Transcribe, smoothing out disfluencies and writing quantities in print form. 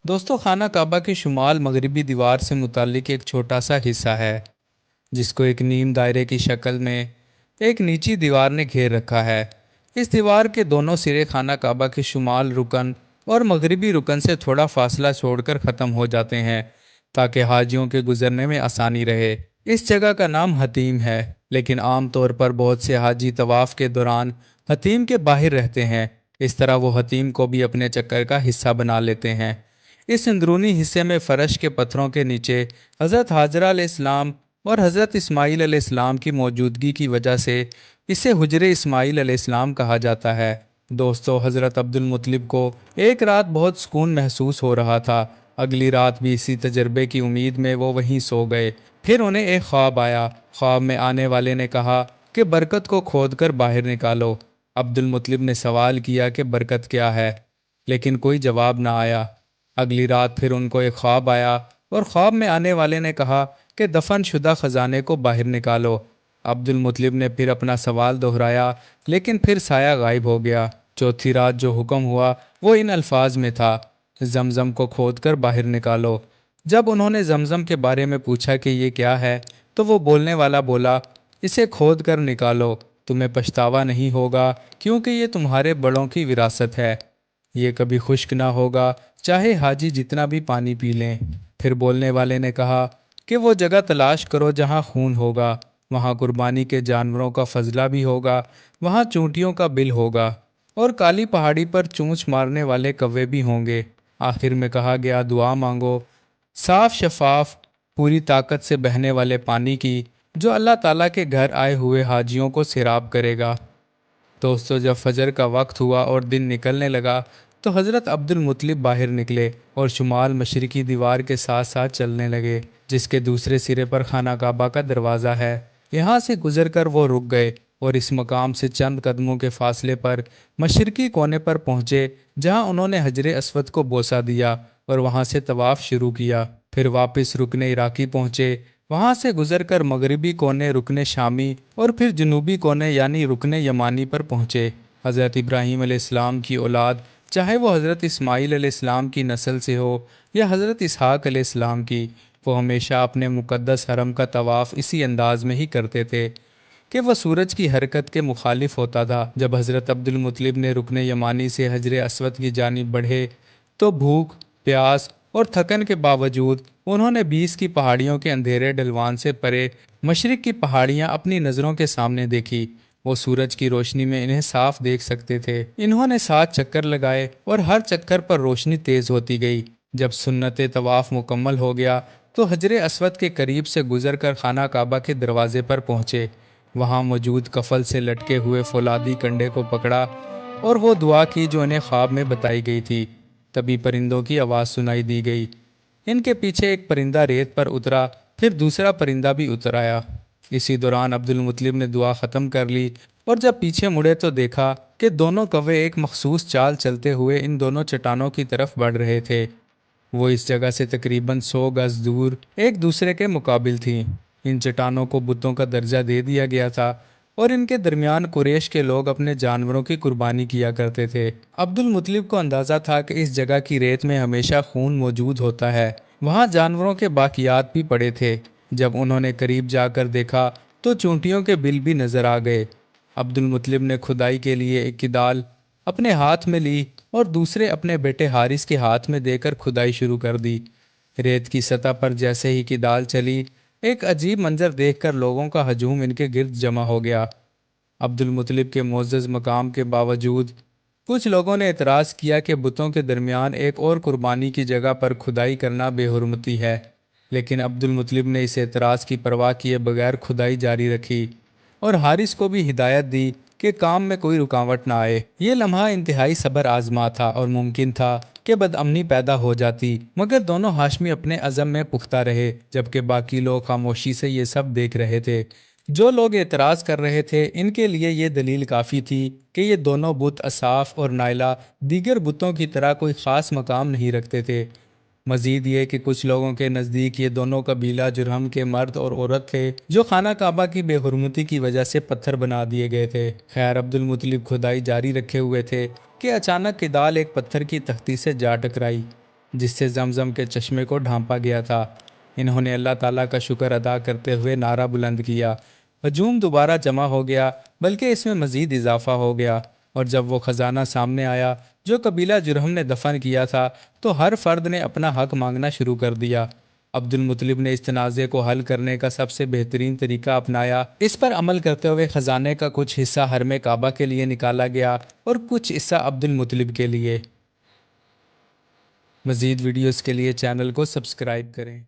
دوستو خانہ کعبہ کے شمال مغربی دیوار سے متعلق ایک چھوٹا سا حصہ ہے جس کو ایک نیم دائرے کی شکل میں ایک نیچی دیوار نے گھیر رکھا ہے۔ اس دیوار کے دونوں سرے خانہ کعبہ کے شمال رکن اور مغربی رکن سے تھوڑا فاصلہ چھوڑ کر ختم ہو جاتے ہیں تاکہ حاجیوں کے گزرنے میں آسانی رہے۔ اس جگہ کا نام حتیم ہے، لیکن عام طور پر بہت سے حاجی طواف کے دوران حتیم کے باہر رہتے ہیں۔ اس طرح وہ حتیم کو بھی اپنے چکر کا حصہ بنا لیتے ہیں۔ اس اندرونی حصے میں فرش کے پتھروں کے نیچے حضرت حاجرہ علیہ السلام اور حضرت اسماعیل علیہ السلام کی موجودگی کی وجہ سے اسے حجر اسماعیل علیہ السلام کہا جاتا ہے۔ دوستو، حضرت عبد المطلب کو ایک رات بہت سکون محسوس ہو رہا تھا۔ اگلی رات بھی اسی تجربے کی امید میں وہ وہیں سو گئے۔ پھر انہیں ایک خواب آیا۔ خواب میں آنے والے نے کہا کہ برکت کو کھود کر باہر نکالو۔ عبد المطلب نے سوال کیا کہ برکت کیا ہے، لیکن کوئی جواب نہ آیا۔ اگلی رات پھر ان کو ایک خواب آیا اور خواب میں آنے والے نے کہا کہ دفن شدہ خزانے کو باہر نکالو۔ عبد المطلب نے پھر اپنا سوال دہرایا، لیکن پھر سایہ غائب ہو گیا۔ چوتھی رات جو حکم ہوا وہ ان الفاظ میں تھا: زمزم کو کھود کر باہر نکالو۔ جب انہوں نے زمزم کے بارے میں پوچھا کہ یہ کیا ہے تو وہ بولنے والا بولا: اسے کھود کر نکالو، تمہیں پچھتاوا نہیں ہوگا، کیونکہ یہ تمہارے بڑوں کی وراثت ہے۔ یہ کبھی خشک نہ ہوگا، چاہے حاجی جتنا بھی پانی پی لیں۔ پھر بولنے والے نے کہا کہ وہ جگہ تلاش کرو جہاں خون ہوگا، وہاں قربانی کے جانوروں کا فضلہ بھی ہوگا، وہاں چونٹیوں کا بل ہوگا، اور کالی پہاڑی پر چونچ مارنے والے کوے بھی ہوں گے۔ آخر میں کہا گیا: دعا مانگو صاف شفاف پوری طاقت سے بہنے والے پانی کی، جو اللہ تعالیٰ کے گھر آئے ہوئے حاجیوں کو سیراب کرے گا۔ دوستو، جب فجر کا وقت ہوا اور دن نکلنے لگا تو حضرت عبد المطلب باہر نکلے اور شمال مشرقی دیوار کے ساتھ ساتھ چلنے لگے، جس کے دوسرے سرے پر خانہ کعبہ کا دروازہ ہے۔ یہاں سے گزر کر وہ رک گئے اور اس مقام سے چند قدموں کے فاصلے پر مشرقی کونے پر پہنچے، جہاں انہوں نے حجر اسود کو بوسہ دیا اور وہاں سے طواف شروع کیا۔ پھر واپس رکن عراقی پہنچے، وہاں سے گزر کر مغربی کونے رکن شامی اور پھر جنوبی کونے یعنی رکن یمانی پر پہنچے۔ حضرت ابراہیم علیہ السلام کی اولاد، چاہے وہ حضرت اسماعیل علیہ السلام کی نسل سے ہو یا حضرت اسحاق علیہ السلام کی، وہ ہمیشہ اپنے مقدس حرم کا طواف اسی انداز میں ہی کرتے تھے کہ وہ سورج کی حرکت کے مخالف ہوتا تھا۔ جب حضرت عبد المطلب نے رکن یمانی سے حجر اسود کی جانب بڑھے تو بھوک، پیاس اور تھکن کے باوجود انہوں نے 20 کی پہاڑیوں کے اندھیرے ڈھلوان سے پرے مشرق کی پہاڑیاں اپنی نظروں کے سامنے دیکھی۔ وہ سورج کی روشنی میں انہیں صاف دیکھ سکتے تھے۔ انہوں نے 7 چکر لگائے اور ہر چکر پر روشنی تیز ہوتی گئی۔ جب سنت طواف مکمل ہو گیا تو حجر اسود کے قریب سے گزر کر خانہ کعبہ کے دروازے پر پہنچے۔ وہاں موجود کفل سے لٹکے ہوئے فولادی کنڈے کو پکڑا اور وہ دعا کی جو انہیں خواب میں بتائی گئی تھی۔ تبھی پرندوں کی آواز سنائی دی گئی۔ ان کے پیچھے ایک پرندہ ریت پر اترا، پھر دوسرا پرندہ بھی اتر آیا۔ اسی دوران عبد المطلب نے دعا ختم کر لی اور جب پیچھے مڑے تو دیکھا کہ دونوں کوے ایک مخصوص چال چلتے ہوئے ان دونوں چٹانوں کی طرف بڑھ رہے تھے۔ وہ اس جگہ سے تقریباً 100 گز دور ایک دوسرے کے مقابل تھیں۔ ان چٹانوں کو بتوں کا درجہ دے دیا گیا تھا اور ان کے درمیان قریش کے لوگ اپنے جانوروں کی قربانی کیا کرتے تھے۔ عبد المطلب کو اندازہ تھا کہ اس جگہ کی ریت میں ہمیشہ خون موجود ہوتا ہے، وہاں جانوروں کے باقیات بھی پڑے تھے۔ جب انہوں نے قریب جا کر دیکھا تو چونٹیوں کے بل بھی نظر آ گئے۔ عبد المطلب نے کھدائی کے لیے ایک کدال اپنے ہاتھ میں لی اور دوسرے اپنے بیٹے حارث کے ہاتھ میں دے کر کھدائی شروع کر دی۔ ریت کی سطح پر جیسے ہی کدال چلی، ایک عجیب منظر دیکھ کر لوگوں کا ہجوم ان کے گرد جمع ہو گیا۔ عبد المطلب کے معزز مقام کے باوجود کچھ لوگوں نے اعتراض کیا کہ بتوں کے درمیان ایک اور قربانی کی جگہ پر کھدائی کرنا بے حرمتی ہے، لیکن عبد المطلب نے اس اعتراض کی پرواہ کیے بغیر کھدائی جاری رکھی اور حارث کو بھی ہدایت دی کہ کام میں کوئی رکاوٹ نہ آئے۔ یہ لمحہ انتہائی صبر آزما تھا اور ممکن تھا کہ بدامنی پیدا ہو جاتی، مگر دونوں ہاشمی اپنے عزم میں پختہ رہے، جبکہ باقی لوگ خاموشی سے یہ سب دیکھ رہے تھے۔ جو لوگ اعتراض کر رہے تھے ان کے لیے یہ دلیل کافی تھی کہ یہ دونوں بت اصاف اور نائلہ دیگر بتوں کی طرح کوئی خاص مقام نہیں رکھتے تھے۔ مزید یہ کہ کچھ لوگوں کے نزدیک یہ دونوں قبیلہ جرہم کے مرد اور عورت تھے جو خانہ کعبہ کی بے حرمتی کی وجہ سے پتھر بنا دیے گئے تھے۔ خیر، عبد المطلب کھدائی جاری رکھے ہوئے تھے کہ اچانک کدال ایک پتھر کی تختی سے جا ٹکرائی۔ جس سے زمزم کے چشمے کو ڈھانپا گیا تھا۔ انہوں نے اللہ تعالیٰ کا شکر ادا کرتے ہوئے نعرہ بلند کیا۔ ہجوم دوبارہ جمع ہو گیا، بلکہ اس میں مزید اضافہ ہو گیا، اور جب وہ خزانہ سامنے آیا جو قبیلہ جرہم نے دفن کیا تھا تو ہر فرد نے اپنا حق مانگنا شروع کر دیا۔ عبد المطلب نے اس تنازع کو حل کرنے کا سب سے بہترین طریقہ اپنایا۔ اس پر عمل کرتے ہوئے خزانے کا کچھ حصہ حرم کعبہ کے لیے نکالا گیا اور کچھ حصہ عبد المطلب کے لیے۔ مزید ویڈیوز کے لیے چینل کو سبسکرائب کریں۔